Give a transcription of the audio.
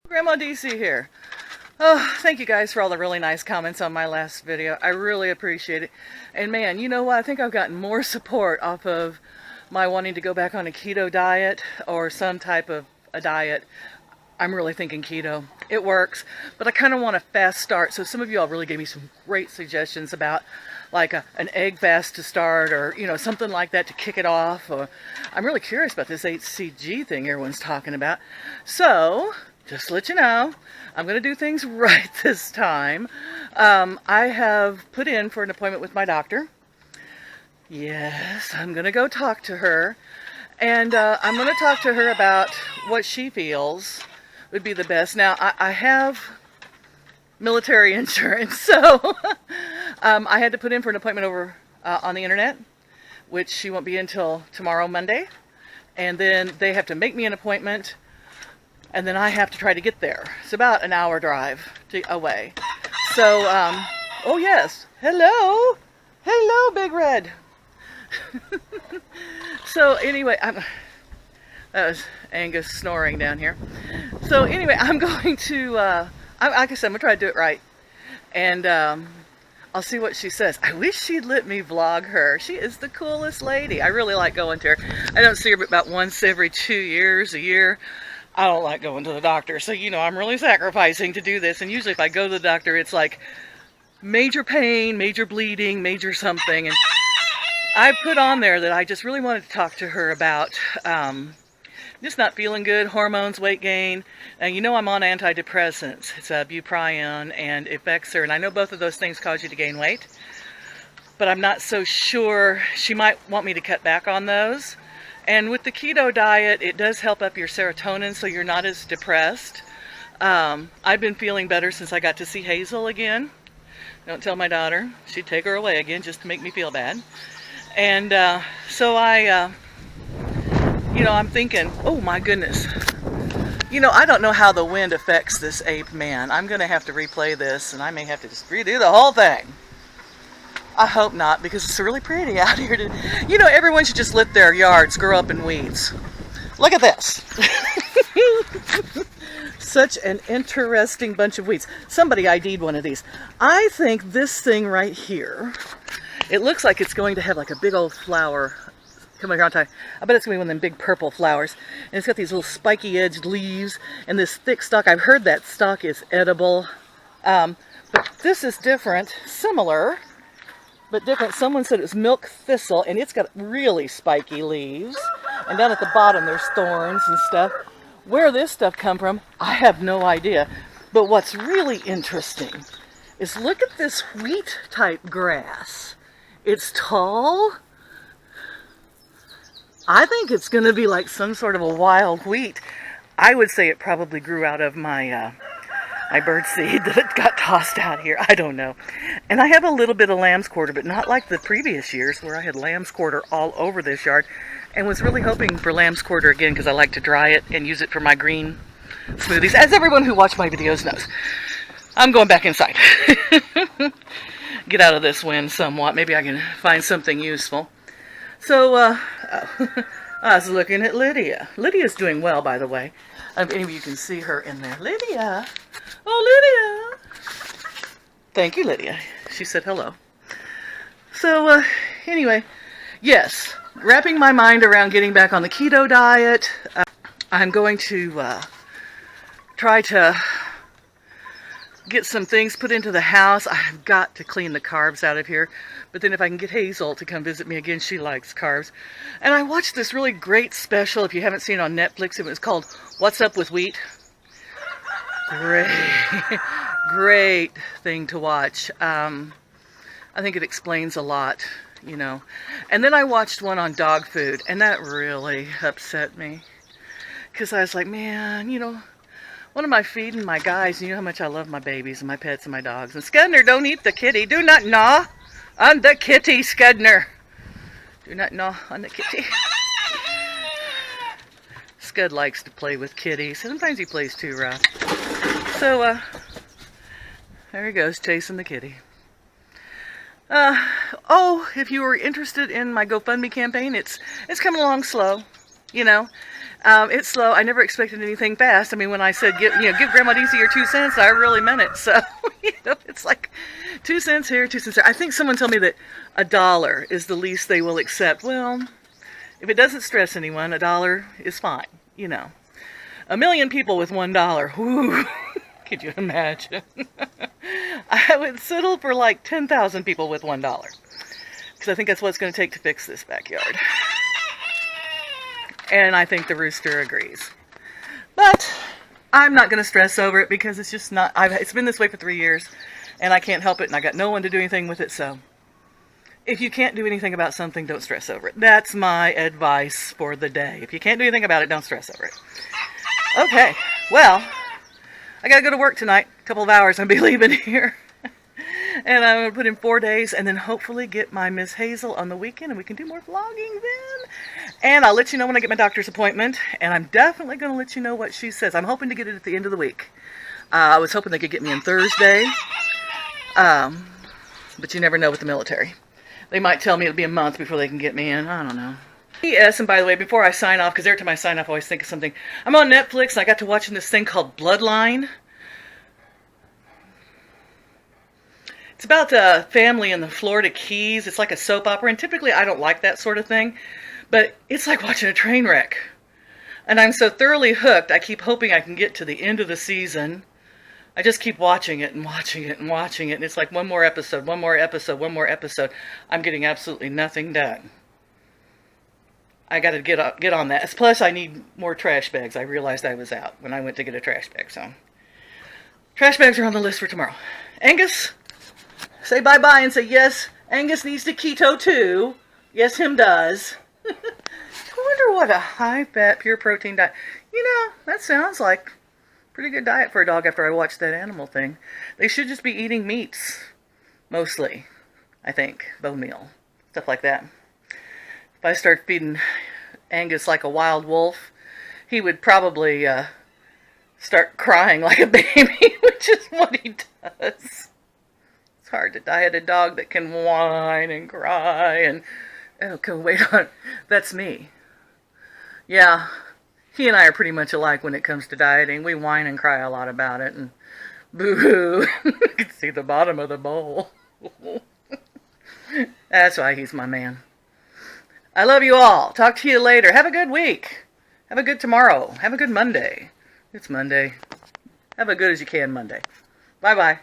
Grandma DC here. Oh, thank you guys for all the really nice comments on my last video. I really appreciate it. And man, you know what? I think I've gotten more support off of my wanting to go back on a keto diet or some type of a diet. I'm really thinking keto. It works, but I kind of want a fast start. So some of you all really gave me some great suggestions about like an egg fast to start, or something like that to kick it off. Or I'm really curious about this HCG thing everyone's talking about. So just to let you know, I'm going to do things right this time. I have put in for an appointment with my doctor. Yes, I'm going to go talk to her. And I'm going to talk to her about what she feels would be the best. Now, I have military insurance, so I had to put in for an appointment over on the internet, which she won't be until tomorrow, Monday. And then they have to make me an appointment, and then I have to try to get there. It's about an hour drive away. So, oh yes, hello, Big Red. So anyway, that was Angus snoring down here. So anyway, I'm going to, like I said, I'm going to try to do it right. And I'll see what she says. I wish she'd let me vlog her. She is the coolest lady. I really like going to her. I don't see her but about once every 2 years, a year. I don't like going to the doctor. So, I'm really sacrificing to do this. And usually if I go to the doctor, it's like major pain, major bleeding, major something. And I put on there that I just really wanted to talk to her about just not feeling good, hormones, weight gain. And I'm on antidepressants. It's bupropion and Effexor. And I know both of those things cause you to gain weight. But I'm not so sure. She might want me to cut back on those. And with the keto diet, it does help up your serotonin so you're not as depressed. I've been feeling better since I got to see Hazel again. Don't tell my daughter. She'd take her away again just to make me feel bad. And so I'm thinking, oh my goodness. I don't know how the wind affects this ape man. I'm going to have to replay this, and I may have to just redo the whole thing. I hope not, because it's really pretty out here. Everyone should just let their yards grow up in weeds. Look at this. Such an interesting bunch of weeds. Somebody ID'd one of these. I think this thing right here, it looks like it's going to have like a big old flower. Come on, I bet it's going to be one of them big purple flowers. And it's got these little spiky edged leaves and this thick stalk. I've heard that stalk is edible. But this is different, similar, but different. Someone said it was milk thistle, and it's got really spiky leaves. And down at the bottom there's thorns and stuff. Where this stuff come from, I have no idea. But what's really interesting is look at this wheat type grass. It's tall. I think it's going to be like some sort of a wild wheat. I would say it probably grew out of my my bird seed that got tossed out here. I don't know. And I have a little bit of lamb's quarter, but not like the previous years where I had lamb's quarter all over this yard, and was really hoping for lamb's quarter again because I like to dry it and use it for my green smoothies, as everyone who watched my videos knows. I'm going back inside. Get out of this wind somewhat. Maybe I can find something useful. So, I was looking at Lydia. Lydia's doing well, by the way. Any of you can see her in there. Lydia! Oh, Lydia! Thank you, Lydia. She said hello. So, anyway, yes, wrapping my mind around getting back on the keto diet. I'm going to try to get some things put into the house. I've got to clean the carbs out of here. But then if I can get Hazel to come visit me again, she likes carbs. And I watched this really great special, if you haven't seen it on Netflix, it was called What's Up with Wheat. Great thing to watch. I think it explains a lot, And then I watched one on dog food, and that really upset me. Because I was like, man, what am I feeding my guys? You know how much I love my babies and my pets and my dogs. And Scudner, don't eat the kitty. Do not gnaw on the kitty, Scudner. Do not gnaw on the kitty. Scud likes to play with kitties. Sometimes he plays too rough. So, there he goes, chasing the kitty. Oh, if you were interested in my GoFundMe campaign, it's coming along slow, It's slow. I never expected anything fast. I mean, when I said give Grandma DC your 2 cents, I really meant it. So it's like 2 cents here, 2 cents there. I think someone told me that $1 is the least they will accept. Well, if it doesn't stress anyone, $1 is fine. 1,000,000 people with $1. Whoo! Could you imagine? I would settle for like 10,000 people with $1 because I think that's what it's going to take to fix this backyard. And I think the rooster agrees. But I'm not going to stress over it because it's just not, it's been this way for 3 years and I can't help it and I got no one to do anything with it. So if you can't do anything about something, don't stress over it. That's my advice for the day. If you can't do anything about it, don't stress over it. Okay, well, I got to go to work tonight. A couple of hours, I'll be leaving here. And I'm going to put in 4 days and then hopefully get my Miss Hazel on the weekend and we can do more vlogging then. And I'll let you know when I get my doctor's appointment. And I'm definitely going to let you know what she says. I'm hoping to get it at the end of the week. I was hoping they could get me in Thursday. But you never know with the military. They might tell me it'll be a month before they can get me in. I don't know. P.S. And by the way, before I sign off, because every time I sign off I always think of something. I'm on Netflix and I got to watching this thing called Bloodline. It's about a family in the Florida Keys. It's like a soap opera, and typically I don't like that sort of thing, but it's like watching a train wreck. And I'm so thoroughly hooked, I keep hoping I can get to the end of the season. I just keep watching it and watching it and watching it, and it's like one more episode, one more episode, one more episode. I'm getting absolutely nothing done. I got to get on that. Plus, I need more trash bags. I realized I was out when I went to get a trash bag, so trash bags are on the list for tomorrow. Angus? Say bye-bye and say, yes, Angus needs to keto too. Yes, him does. I wonder what a high-fat, pure protein diet. That sounds like a pretty good diet for a dog after I watched that animal thing. They should just be eating meats, mostly, I think. Bone meal, stuff like that. If I start feeding Angus like a wild wolf, he would probably start crying like a baby, which is what he does. It's hard to diet a dog that can whine and cry and, okay, wait on, that's me. Yeah, he and I are pretty much alike when it comes to dieting. We whine and cry a lot about it, and boo-hoo, you can see the bottom of the bowl. That's why he's my man. I love you all. Talk to you later. Have a good week. Have a good tomorrow. Have a good Monday. It's Monday. Have a good as you can Monday. Bye-bye.